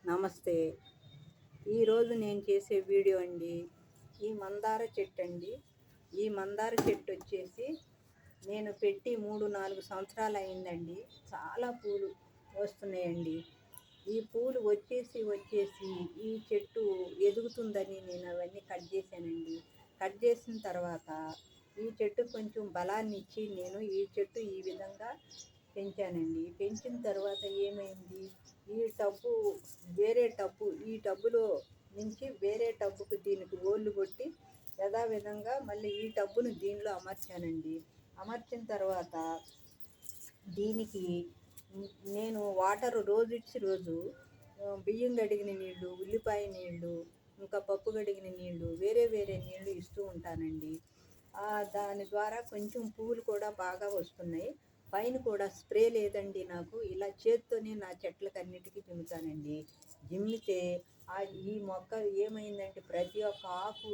నమస్తే. ఈరోజు నేను చేసే వీడియో అండి, ఈ మందార చెట్టు అండి. ఈ మందార చెట్టు వచ్చేసి నేను పెట్టి 3-4 సంవత్సరాలు అయిందండి. చాలా పూలు వస్తున్నాయండి. ఈ పూలు వచ్చేసి ఈ చెట్టు ఎదుగుతుందని నేను అవన్నీ కట్ చేశానండి. కట్ చేసిన తర్వాత ఈ చెట్టు కొంచెం బలాన్ని ఇచ్చి నేను ఈ చెట్టు ఈ విధంగా పెంచానండి. పెంచిన తర్వాత ఏమైంది, ఈ టబ్బు ఈ టబ్బులో నుంచి వేరే టబ్బుకు దీనికి ఓళ్ళు కొట్టి యథావిధంగా మళ్ళీ ఈ టబ్బును దీనిలో అమర్చానండి. అమర్చిన తర్వాత దీనికి నేను వాటర్ రోజు బియ్యం కడిగిన నీళ్ళు, ఉల్లిపాయ నీళ్ళు, ఇంకా పప్పు కడిగిన నీళ్ళు, వేరే నీళ్ళు ఇస్తూ ఉంటానండి. దాని ద్వారా కొంచెం పూలు కూడా బాగా వస్తున్నాయి. పైన కూడా స్ప్రే లేదండి నాకు. ఇలా చేత్తోనే నా చెట్లకన్నిటికీ జిమ్ముతానండి. జిమ్మితే ఈ మొక్క ఏమైందంటే ప్రతి ఒక్క ఆకు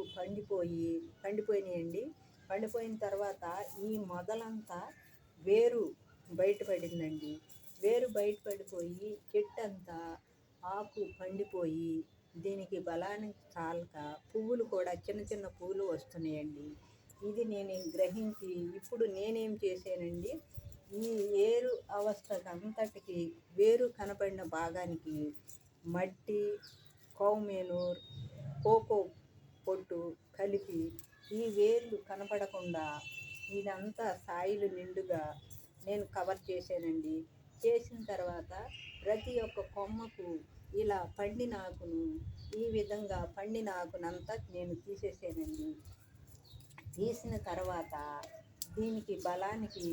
పండిపోయినాయండి. పండిపోయిన తర్వాత ఈ మొదలంతా వేరు బయటపడిందండి. వేరు బయటపడిపోయి చెట్టంతా ఆకు పండిపోయి దీనికి బలానికి చాలక పువ్వులు కూడా చిన్న పువ్వులు వస్తున్నాయండి. ఇది నేను గ్రహించి ఇప్పుడు నేనేం చేశానండి, ఈ ఏరు అవస్థకు అంతటికి వేరు కనపడిన భాగానికి మట్టి, కౌమేనూర్, కోకో పొట్టు కలిపి ఈ వేర్లు కనపడకుండా ఇదంతా సాయిలు నిండుగా నేను కవర్ చేశానండి. చేసిన తర్వాత ప్రతి ఒక్క కొమ్మకు ఇలా పండిన ఆకును ఈ విధంగా పండిన ఆకునంతా నేను తీసేసానండి. తీసిన తర్వాత దీనికి బలానికి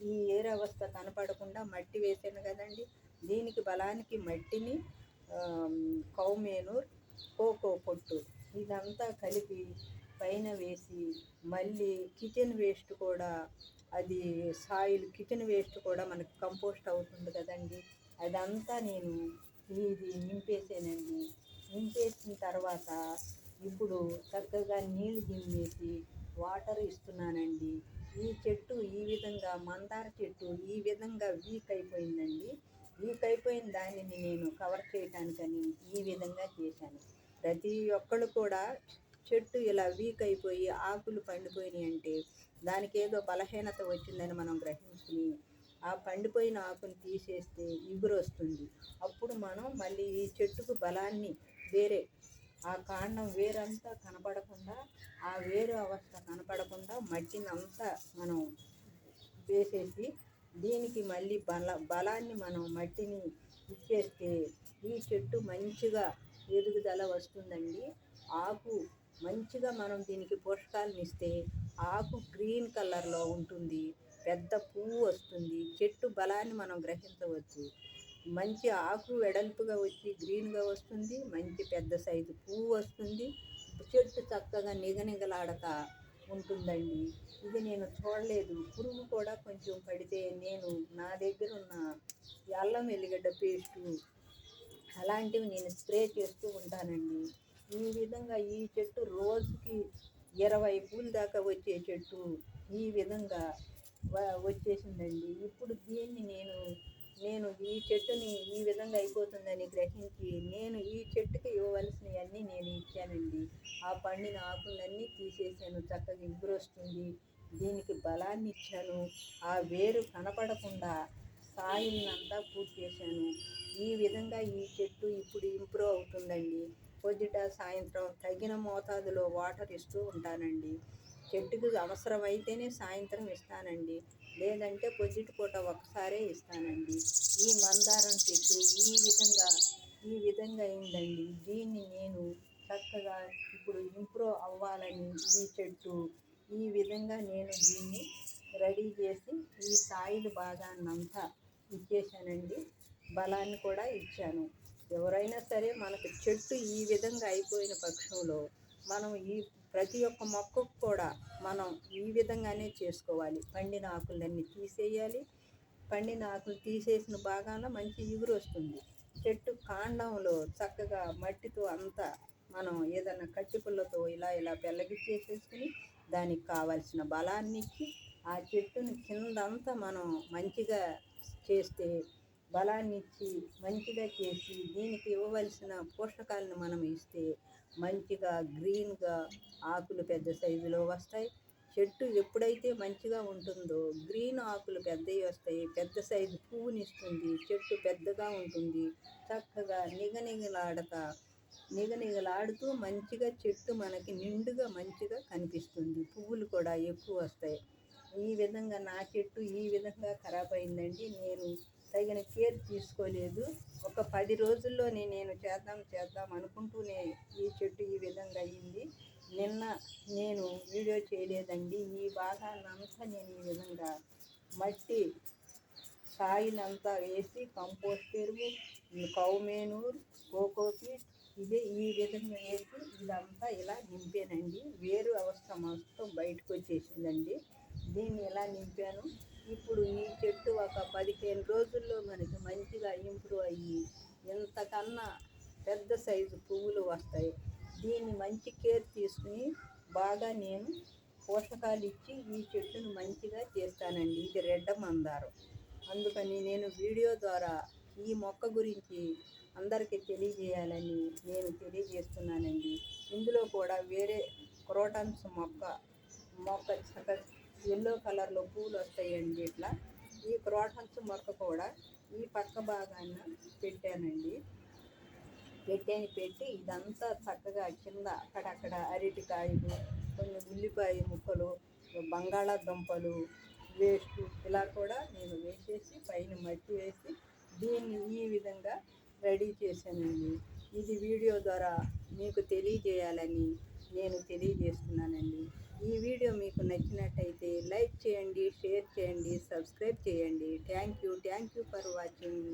ఈ ఏరు అవస్థ కనపడకుండా మట్టి వేసాను కదండి, దీనికి బలానికి మట్టిని, కౌమేనూర్, కోకో పొట్టు ఇదంతా కలిపి పైన వేసి మళ్ళీ కిచెన్ వేస్ట్ కూడా, అది కిచెన్ వేస్ట్ కూడా మనకి కంపోస్ట్ అవుతుంది కదండి, అదంతా నేను ఇది నింపేసానండి. నింపేసిన తర్వాత ఇప్పుడు చక్కగా నీళ్ళు జిమ్మేసి వాటర్ ఇస్తున్నానండి. ఈ చెట్టు ఈ విధంగా మందార చెట్టు ఈ విధంగా వీక్ అయిపోయిందండి. వీక్ అయిపోయిన దానిని నేను కవర్ చేయటానికని ఈ విధంగా చేశాను. ప్రతి ఒక్కళ్ళు కూడా చెట్టు ఇలా వీక్ అయిపోయి ఆకులు పండిపోయినాయి అంటే దానికి ఏదో బలహీనత వచ్చిందని మనం గ్రహించుకుని ఆ పండిపోయిన ఆకుని తీసేస్తే ఇగురు వస్తుంది. అప్పుడు మనం మళ్ళీ ఈ చెట్టుకు బలాన్ని ఆ కాండం వేరంతా కనపడకుండా, ఆ వేరు అవస్థ కనపడకుండా మట్టిని అంతా మనం వేసేసి దీనికి మళ్ళీ బలాన్ని మనం మట్టిని ఇచ్చేస్తే ఈ చెట్టు మంచిగా ఎదుగుదల వస్తుందండి. ఆకు మంచిగా మనం దీనికి పోషకాలను ఇస్తే ఆకు గ్రీన్ కలర్లో ఉంటుంది, పెద్ద పువ్వు వస్తుంది. చెట్టు బలాన్ని మనం గ్రహించవచ్చు. మంచి ఆకు వెడల్పుగా వచ్చి గ్రీన్గా వస్తుంది, మంచి పెద్ద సైజు పువ్వు వస్తుంది, చెట్టు చక్కగా నిగనిగలాడతా ఉంటుందండి. ఇది నేను చూడలేదు. పురుగు కూడా కొంచెం పడితే నేను నా దగ్గర ఉన్న అల్లం వెల్లిగడ్డ పేస్టు అలాంటివి నేను స్ప్రే చేస్తూ ఉంటానండి. ఈ విధంగా ఈ చెట్టు రోజుకి 20 పూలు దాకా వచ్చే చెట్టు ఈ విధంగా వచ్చేసిందండి. ఇప్పుడు దీన్ని నేను ఈ చెట్టుని ఈ విధంగా అయిపోతుందని గ్రహించి నేను ఈ చెట్టుకి ఇవ్వవలసినవన్నీ నేను ఇచ్చానండి. ఆ పండిన ఆకులన్నీ తీసేసాను. చక్కగా ఇగురు వస్తుంది. దీనికి బలాన్ని ఇచ్చాను. ఆ వేరు కనపడకుండా సాయిల్నంతా పూర్తి చేశాను. ఈ విధంగా ఈ చెట్టు ఇప్పుడు ఇంప్రూవ్ అవుతుందండి. పొద్దుట సాయంత్రం తగిన మోతాదులో వాటర్ ఇస్తూ ఉంటానండి. చెట్టుకు అవసరమైతేనే సాయంత్రం ఇస్తానండి, లేదంటే పొద్దుట పూట ఒక్కసారే ఇస్తానండి. ఈ మందారం చెట్టు ఈ విధంగా అయిందండి. దీన్ని నేను చక్కగా ఇప్పుడు ఇంప్రూవ్ అవ్వాలని ఈ చెట్టు ఈ విధంగా నేను దీన్ని రెడీ చేసి ఈ సాయిల్ భాగాన్నంతా ఇచ్చేసానండి. బలాన్ని కూడా ఇచ్చాను. ఎవరైనా సరే మనకు చెట్టు ఈ విధంగా అయిపోయిన పక్షంలో మనం ప్రతి ఒక్క మొక్కకు కూడా మనం ఈ విధంగానే చేసుకోవాలి. పండిన ఆకులన్నీ తీసేయాలి. పండిన ఆకులు తీసేసిన భాగాన మంచి ఇగురు వస్తుంది. చెట్టు కాండంలో చక్కగా మట్టితో అంతా మనం ఏదైనా కట్టిపుల్లతో ఇలా పెళ్ళగిచ్చేసేసుకుని దానికి కావాల్సిన బలాన్ని ఇచ్చి ఆ చెట్టుని కిందంతా మనం మంచిగా చేస్తే బలాన్ని ఇచ్చి మంచిగా చేసి దీనికి ఇవ్వవలసిన పోషకాలను మనం ఇస్తే మంచిగా గ్రీన్గా ఆకులు పెద్ద సైజులో వస్తాయి. చెట్టు ఎప్పుడైతే మంచిగా ఉంటుందో గ్రీన్ ఆకులు పెద్దవి వస్తాయి, పెద్ద సైజు పువ్వునిస్తుంది, చెట్టు పెద్దగా ఉంటుంది, చక్కగా నిగనిగలాడుతూ మంచిగా చెట్టు మనకి నిండుగా మంచిగా కనిపిస్తుంది, పువ్వులు కూడా ఎక్కువ వస్తాయి. ఈ విధంగా నా చెట్టు ఈ విధంగా ఖరాబ్ అయిందండి. నేను తగిన కేర్ తీసుకోలేదు. ఒక 10 రోజుల్లోనే నేను చేద్దాం అనుకుంటూనే ఈ చెట్టు ఈ విధంగా అయ్యింది. నిన్న నేను వీడియో చేయలేదండి. ఈ భాగాన్నంతా నేను ఈ విధంగా మట్టి సాయిల్ అంతా వేసి కంపోస్ట్ ఎరువు, కౌ మేనూర్, కోకోపీట్ ఇదే ఈ విధంగా వేసి ఇదంతా ఇలా నింపానండి. వేరు అవస్థ మొత్తం బయటకు వచ్చేసిందండి. దీన్ని ఇలా నింపాను. ఇప్పుడు ఈ చెట్టు ఒక 15 రోజుల్లో మనకి మంచిగా ఇంప్రూవ్ అయ్యి ఇంతకన్నా పెద్ద సైజు పువ్వులు వస్తాయి. దీన్ని మంచి కేర్ తీసుకుని బాగా నేను పోషకాలు ఇచ్చి ఈ చెట్టును మంచిగా చేస్తానండి. ఇది రెడ్డ మందారం. అందుకని నేను వీడియో ద్వారా ఈ మొక్క గురించి అందరికీ తెలియజేయాలని నేను తెలియజేస్తున్నానండి. ఇందులో కూడా వేరే క్రోటన్స్ మొక్క చక్క ఎల్లో కలర్లో పూలు వస్తాయండి. ఇట్లా ఈ క్రోటన్స్ మొక్క కూడా ఈ పక్క భాగాన పెట్టానండి. పెట్టి ఇదంతా చక్కగా కింద అక్కడక్కడ అరటికాయలు, కొన్ని ఉల్లిపాయ ముక్కలు, బంగాళాదుంపలు వేస్ట్ ఇలా కూడా నేను వేసేసి పైన మట్టి వేసి దీన్ని ఈ విధంగా రెడీ చేశానండి. ఇది వీడియో ద్వారా మీకు తెలియజేయాలని నేను తెలియజేస్తున్నానండి. ఈ వీడియో మీకు నచ్చినట్టయితే లైక్ చేయండి, షేర్ చేయండి, సబ్స్క్రైబ్ చేయండి. Thank you for watching.